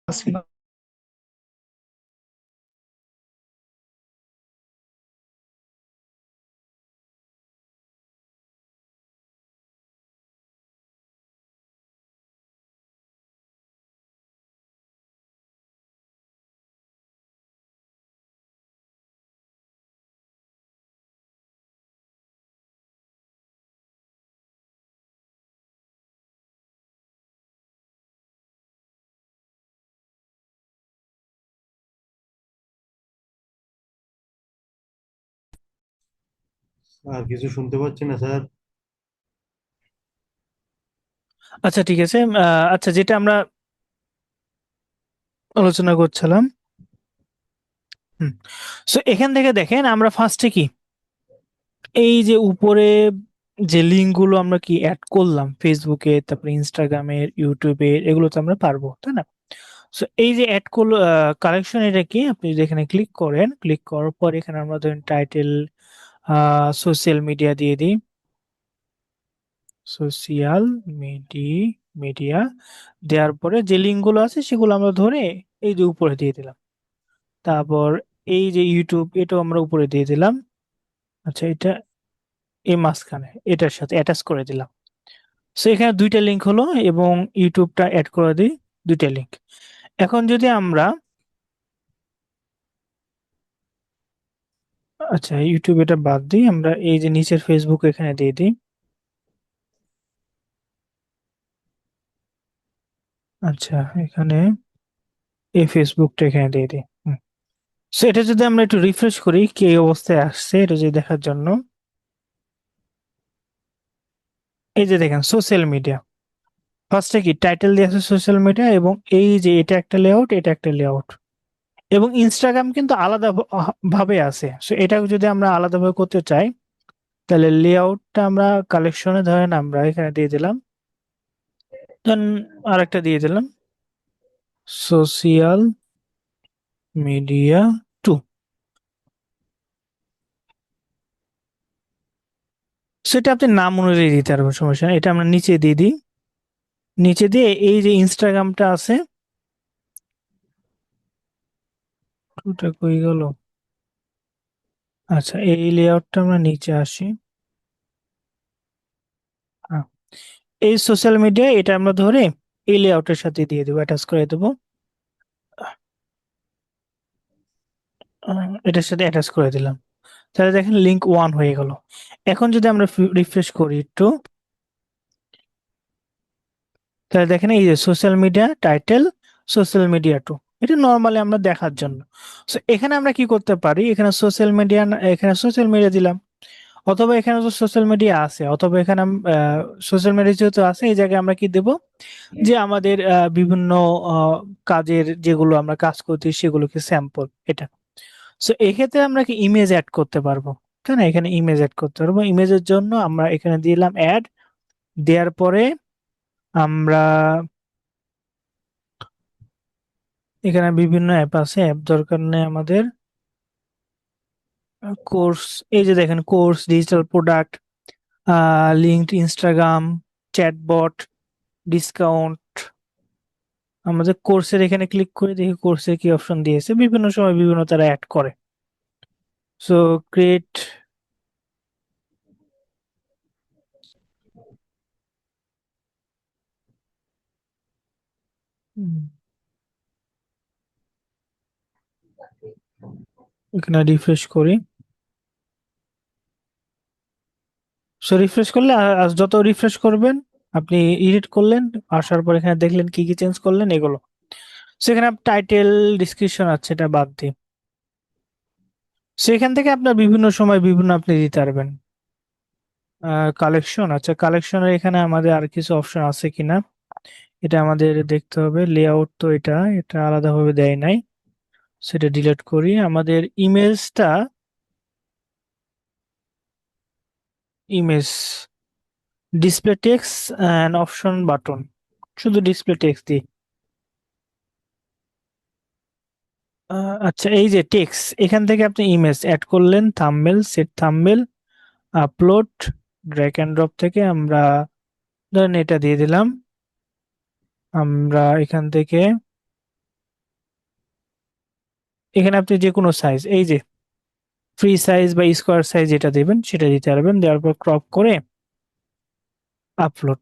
আসলে আর কিছু শুনতে পাচ্ছি না স্যার। আচ্ছা, ঠিক আছে। আচ্ছা, যেটা আমরা আলোচনা করছিলাম। হুম। সো এখান থেকে দেখেন আমরা ফার্স্টে কি এই যে উপরে যে লিঙ্ক গুলো আমরা কি অ্যাড করলাম ফেসবুকে, তারপরে ইনস্টাগ্রামে, ইউটিউবে, এগুলো তো আমরা পারবো, তাই না? সো এই যে অ্যাড করলো কালেকশন, এটা কি আপনি যদি এখানে ক্লিক করেন, ক্লিক করার পর এখানে আমরা ধরেন টাইটেল সোশ্যাল মিডিয়া দিয়ে দিই। সোশ্যাল মিডিয়া দেওয়ার পরে যে লিঙ্ক গুলো আছে সেগুলো আমরা ধরে এই যে উপরে দিয়ে দিলাম। তারপর এই যে ইউটিউব, এটাও আমরা উপরে দিয়ে দিলাম। আচ্ছা, এটা এই মাঝখানে এটার সাথে অ্যাটাচ করে দিলাম। সো এখানে দুইটা লিঙ্ক হলো এবং ইউটিউবটা অ্যাড করে দিই, দুইটা লিঙ্ক। এখন যদি আমরা, আচ্ছা ইউটিউব এটা বাদ দিই, আমরা এই যে নিচের ফেসবুক এখানে দিয়ে দিই। আচ্ছা, এখানে এই ফেসবুকটা এখানে দিয়ে দিই। সো এটা যদি আমরা একটু রিফ্রেশ করি কি এই অবস্থায় আসছে, এটা যদি দেখার জন্য, এই যে দেখেন সোশ্যাল মিডিয়া, ফার্স্টে কি টাইটেল দিয়ে আছে সোশ্যাল মিডিয়া, এবং এই যে এটা একটা লেআউট, এটা একটা লেআউট, এবং ইনস্টাগ্রাম কিন্তু আলাদা ভাবে আছে। সো এটা যদি আমরা আলাদাভাবে করতে চাই, তাহলে লেআউটটা আমরা কালেকশনে ধরেন আমরা এখানে দিয়ে দিলাম, দেন আরেকটা দিয়ে দিলাম সোশ্যাল মিডিয়া টু। সেটা আপনি নাম অনুযায়ী দিতে পারবেন, সমস্যা নেই। এটা আমরা নিচে দিয়ে দিই, নিচে দিয়ে এই যে ইনস্টাগ্রামটা আছে, ওটা কই গেল? আচ্ছা, এই লেআউটটা আমরা নিচে আসি। হ্যাঁ, এই সোশ্যাল মিডিয়া এটা আমরা ধরে এই লেআউটের সাথে দিয়ে দেবো, অ্যাটাচ করে দেবো। এটার সাথে অ্যাটাচ করে দিলাম। তাহলে দেখেন লিঙ্ক ওয়ান হয়ে গেল। এখন যদি আমরা রিফ্রেশ করি একটু, তাহলে দেখেন এই যে social media title, social media two, এটা নর্মালি আমরা দেখার জন্য। সো এখানে আমরা কি করতে পারি, এখানে সোশ্যাল মিডিয়া, এখানে সোশ্যাল মিডিয়া দিলাম, অথবা এখানে তো সোশ্যাল মিডিয়া আছে, অথবা এখানে সোশ্যাল মিডিয়া যেহেতু আছে, এই জায়গায় আমরা কি দেব, যে আমাদের বিভিন্ন কাজের যেগুলো আমরা কাজ করছি সেগুলোকে স্যাম্পল, এটা। সো এক্ষেত্রে আমরা কি ইমেজ অ্যাড করতে পারবো, তাই না? এখানে ইমেজ অ্যাড করতে পারবো। ইমেজের জন্য আমরা এখানে দিলাম অ্যাড, দেওয়ার পরে আমরা এখানে বিভিন্ন অ্যাপ আছে, অ্যাপ দরকার নেই আমাদের। কোর্স, এই যে দেখেন course, digital product, linked Instagram, chatbot, discount. আমাদের কোর্সের এখানে ক্লিক করে দেখি কোর্সে কি অপশন দিয়েছে, বিভিন্ন সময় বিভিন্ন তারা অ্যাড করে। সো ক্রিয়েট, এখানে রিফ্রেশ করি। সো রিফ্রেশ করলে যত রিফ্রেশ করবেন, আপনি এডিট করলেন, আসার পর এখানে দেখলেন কি কি চেঞ্জ করলেন এগুলো। সেখানে টাইটেল, ডিসক্রিপশন আছে, এটা বাদ দিই। সেখান থেকে আপনার বিভিন্ন সময় বিভিন্ন আপনি দিতে পারবেন। কালেকশন, আচ্ছা কালেকশনের এখানে আমাদের আর কিছু অপশন আছে কিনা এটা আমাদের দেখতে হবে। লেআউট তো এটা এটা আলাদাভাবে দেয় নাই, সেটা ডিলিট করি। আমাদের ইমেজটা, image, display text and option button, শুধু ডিসপ্লে টেক্সট দিই। আচ্ছা, এই যে টেক্সট, এখান থেকে আপনি ইমেজ অ্যাড করলেন, thumbnail, set thumbnail, upload, drag and drop থেকে আমরা ধরেন এটা দিয়ে দিলাম। আমরা এখান থেকে এখানে আপনি যে কোনো সাইজ, এই যে ফ্রি সাইজ বা স্কোয়ার সাইজ যেটা দেবেন সেটা দিতে পারবেন, দেওয়ার পর ক্রপ করে আপলোড।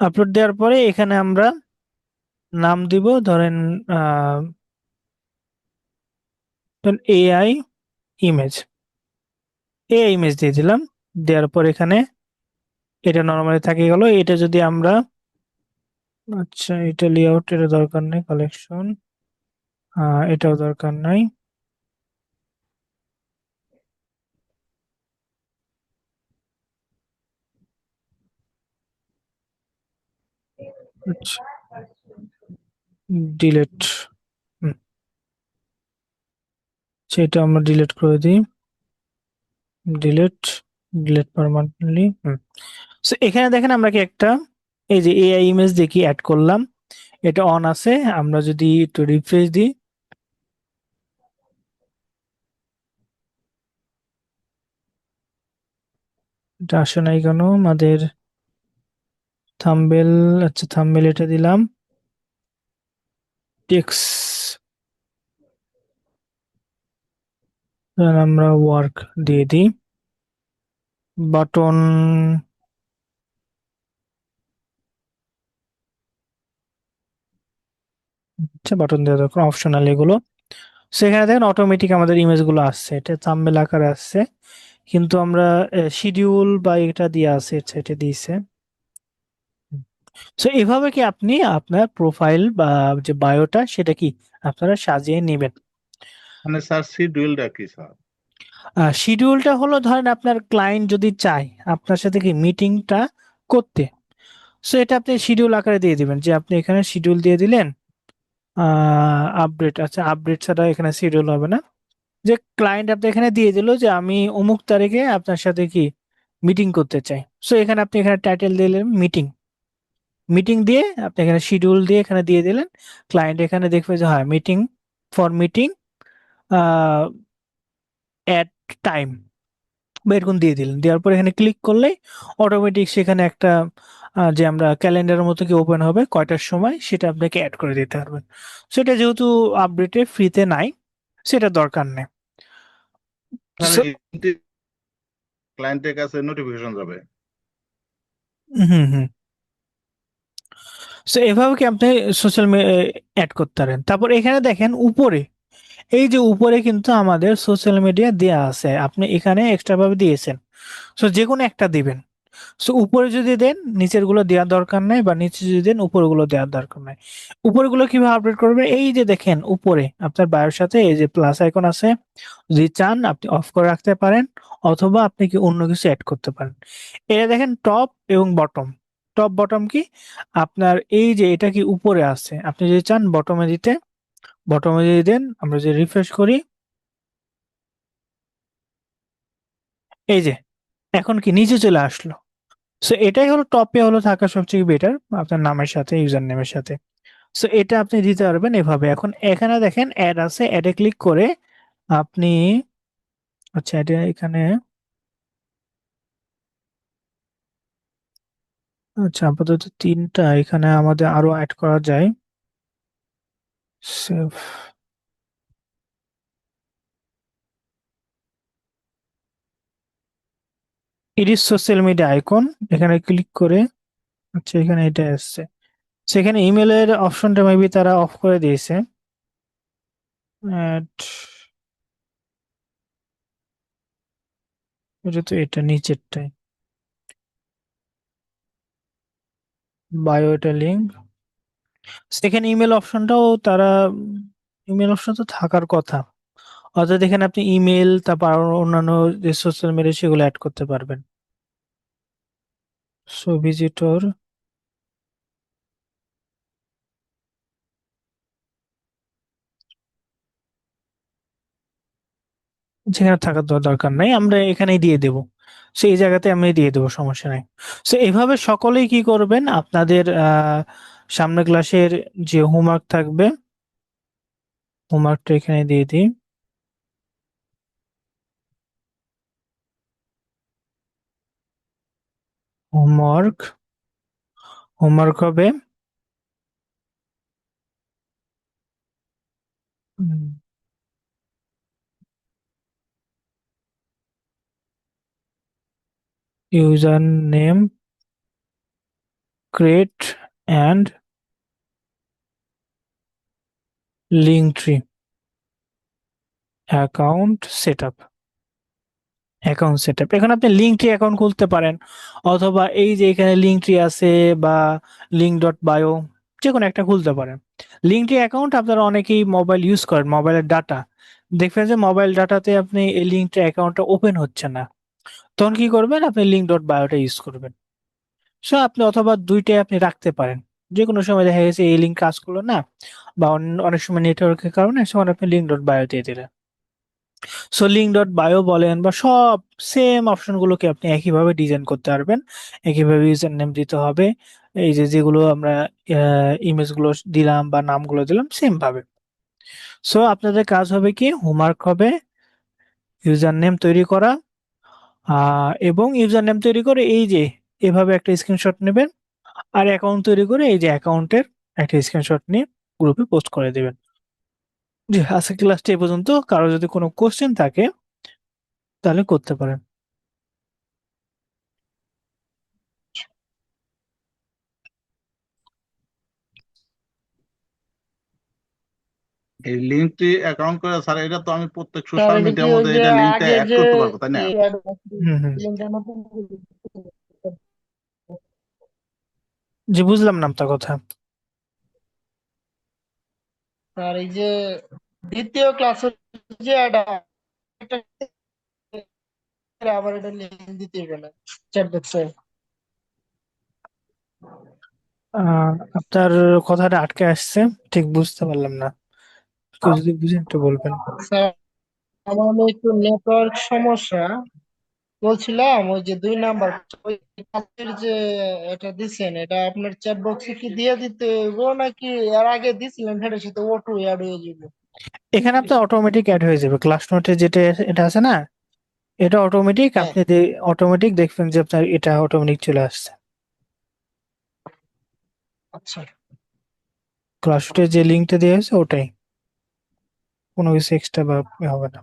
আপলোড দেওয়ার পরে এখানে আমরা নাম দিব, ধরেন এআই ইমেজ, এআই ইমেজ দিয়ে দিলাম। দেওয়ার পর এখানে এটা নর্মালি থাকে গেল। এটা যদি আমরা, আচ্ছা এটা লেআউট, এটা দরকার নেই, কালেকশন এটাও দরকার নাই। আচ্ছা ডিলেট, সেটা আমরা ডিলিট করে দিই, ডিলিট, ডিলিট পারমানেন্টলি। সো এখানে দেখেন আমরা কি একটা, এই যে এআই ইমেজ দেখি অ্যাড করলাম, এটা অন আছে। আমরা যদি একটু রিফ্রেশ দিই, এটা আসে নাই কেন আমাদের থাম্বেল। আচ্ছা থাম্বেল এটা দিলাম, টেক্সট আমরা ওয়ার্ক দিয়ে দিই, বাটন, আচ্ছা বাটন দেওয়া দরকার, অপশনাল এগুলো। সেখানে দেখেন অটোমেটিক আমাদের ইমেজ গুলো আসছে, এটা থাম্বনেল আকারে আসছে। কিন্তু আমরা শিডিউল বা এটা দিয়ে আছে, এটা দিয়েছে। সো এভাবে কি আপনি আপনার প্রোফাইল বা যে বায়োটা সেটা কি আপনারা সাজিয়ে নেবেন। মানে স্যার শিডিউলটা কি স্যার? শিডিউলটা হলো, ধরেন আপনার ক্লায়েন্ট যদি চায় আপনার সাথে কি মিটিংটা করতে, সো এটা আপনি শিডিউল আকারে দিয়ে দিবেন, যে আপনি এখানে শিডিউল দিয়ে দিলেন আপডেট। আচ্ছা আপডেট ছাড়া এখানে শিডিউল হবে না, যে ক্লায়েন্ট আপনি এখানে দিয়ে দিল যে আমি অমুক তারিখে আপনার সাথে কি মিটিং করতে চাই। সো এখানে আপনি এখানে টাইটেল দিলেন মিটিং, মিটিং দিয়ে আপনি এখানে শিডিউল দিয়ে এখানে দিয়ে দিলেন। ক্লায়েন্ট এখানে দেখবে যে হ্যাঁ meeting, for meeting at time, বা এরকম দিয়ে দিলেন। দেওয়ার পর এখানে ক্লিক করলেই অটোমেটিক সেখানে একটা যে আমরা ক্যালেন্ডারের মতো কি ওপেন হবে কয়টার সময়, সেটা আপনাকে অ্যাড করে দিতে পারবেন। সেটা যেহেতু আপডেটে ফ্রিতে নাই, সেটা দরকার নেই। মানে So- ক্লায়েন্টের কাছে নোটিফিকেশন যাবে। হুম হুম। সো এভাবে কি আপনি সোশ্যাল অ্যাড করতে পারেন। তারপর এখানে দেখেন উপরে, এই যে উপরে কিন্তু আমাদের সোশ্যাল মিডিয়া দেয়া আছে, আপনি এখানে এক্সট্রা ভাবে দিয়েছেন। সো যে কোনো একটা দিবেন। সো উপরে যদি দেন নিচের গুলো দেওয়ার দরকার নাই, বা নিচে যদি দেন উপরে গুলো দেওয়ার দরকার নাই। উপরে গুলো কিভাবে আপডেট করবেন, এই যে দেখেন উপরে আপনার বায়োর সাথে এই যে প্লাস আইকন আছে, যদি চান আপনি অফ করে রাখতে পারেন, অথবা আপনি কি অন্য কিছু অ্যাড করতে পারেন। এটা দেখেন টপ এবং বটম। টপ বটম কি আপনার, এই যে এটা কি উপরে আছে, আপনি যদি চান বটমে দিতে, বটমে যদি দেন, আমরা যদি রিফ্রেশ করি, এই যে এখন কি নিচে চলে আসলো। সো এটাই হলো টপে হলো থাকা সবচেয়ে বেটার, আপনার নামের সাথে ইউজার নেমের সাথে। সো এটা আপনি দিতে পারবেন এভাবে। এখন এখানে দেখেন অ্যাড আছে, অ্যাডে ক্লিক করে আপনি, আচ্ছা এটা এখানে, আচ্ছা আপাতত তিনটা, এখানে আমাদের আরো অ্যাড করা যায়। Save, edit social media icon, এখানে ক্লিক করে, আচ্ছা এখানে এটা আসছে। সেখানে ইমেলের অপশনটা মেবি তারা অফ করে দিয়েছে। অ্যাড, এটা তো এটা নিচেরটাই, বায়ো এটা লিঙ্ক। সেখানে ইমেল অপশনটাও তারা, ইমেল অপশন তো থাকার কথা, অর্থাৎ এখানে আপনি ইমেল তারপর আরো অন্যান্য যে সোশ্যাল মিডিয়া সেগুলো অ্যাড করতে পারবেন। সো ভিজিটর, যেখানে থাকার দরকার নাই আমরা এখানেই দিয়ে দেব, সেই জায়গাতে আমি দিয়ে দেবো, সমস্যা নাই। সো এইভাবে সকলেই কি করবেন, আপনাদের সামনে ক্লাসের যে হোমওয়ার্ক থাকবে, হোমওয়ার্কটা এখানে দিয়ে দিই, হোমওয়ার্ক, হোমওয়ার্ক হবে user name create and link tree account set up. এখানে আপনি লিঙ্ক ট্রি অ্যাকাউন্ট খুলতে পারেন, অথবা এই যে এখানে লিঙ্ক ট্রি আছে বা লিঙ্ক ডট বায়ো, যে কোনো একটা খুলতে পারেন। লিঙ্ক ট্রি অ্যাকাউন্ট আপনারা অনেকেই মোবাইল ইউজ করেন, মোবাইলের ডাটা দেখবেন যে মোবাইল ডাটাতে আপনি এই লিঙ্ক ট্রি অ্যাকাউন্টটা ওপেন হচ্ছে না, তখন কি করবেন, আপনি লিঙ্ক ডট বায়োটা ইউজ করবেন। সো আপনি অথবা দুইটাই আপনি রাখতে পারেন, যে কোনো সময় দেখা গেছে এই লিঙ্ক কাজ করলো না, বা অনেক সময় নেটওয়ার্কের কারণে সময় আপনি লিঙ্ক ডট বায়ো দিয়ে দিলেন। সো লিঙ্ক ডট বায়ো বলেন বা সব সেম অপশনগুলোকে আপনি একইভাবে ডিজাইন করতে পারবেন, একইভাবে ইউজার নেম দিতে হবে, এই যে যেগুলো আমরা ইমেজগুলো দিলাম বা নামগুলো দিলাম সেম ভাবে। সো আপনাদের কাজ হবে কি, হোমওয়ার্ক হবে ইউজার নেম তৈরি করা, এবং ইউজার নেম তৈরি করে এই যে এভাবে একটা স্ক্রিনশট নেবেন, আর অ্যাকাউন্ট তৈরি করে এই যে অ্যাকাউন্টের একটা স্ক্রিনশট নিয়ে গ্রুপে পোস্ট করে দেবেন। জি, আজকে ক্লাসটা এই পর্যন্ত। কারো যদি কোনো কোশ্চেন থাকে তাহলে করতে পারেন। এই লিঙ্কটি অ্যাকাউন্ট করে স্যার, এটা তো আমি প্রত্যেক স্যার সোশ্যাল এটা কি মিডিয়ার ওই মধ্যে যে এটা লিঙ্কটা আগে অ্যাড যে করতে পারবো, তাই না? হুম হুম লিঙ্কের মতো জি, বুঝলাম না আপনার কথা। স্যার এই যে দ্বিতীয় ক্লাসের যে এটা আবার এটা লিঙ্ক দিতে হবে না চ্যাট বক্সে। আপনার কথাটা আটকে আসছে, ঠিক বুঝতে পারলাম না, কেউ যদি বুঝেন একটু বলবেন। স্যার আমার হলো একটু নেটওয়ার্ক সমস্যা, বলছিলাম ওই যে 2 নাম্বার ওই কাজের যে এটা দিছেন, এটা আপনার চ্যাট বক্সে কি দিয়ে দিতে হইব নাকি এর আগে দিছিলেন সেটার সাথে অটো অ্যাড হয়ে যাবে? এখানে আপনার অটোমেটিক অ্যাড হয়ে যাবে, ক্লাস নোটে যেটা এটা আছে না, এটা অটোমেটিক, হ্যাঁ, আপনি অটোমেটিক দেখবেন যে আপনার এটা অটোমেটিক চলে আসছে। আচ্ছা। ক্লাস নোটে যে লিঙ্কটা দেওয়া হয়েছে ওটাই, কোনো কিছু এক্সট্রা বা হবে না।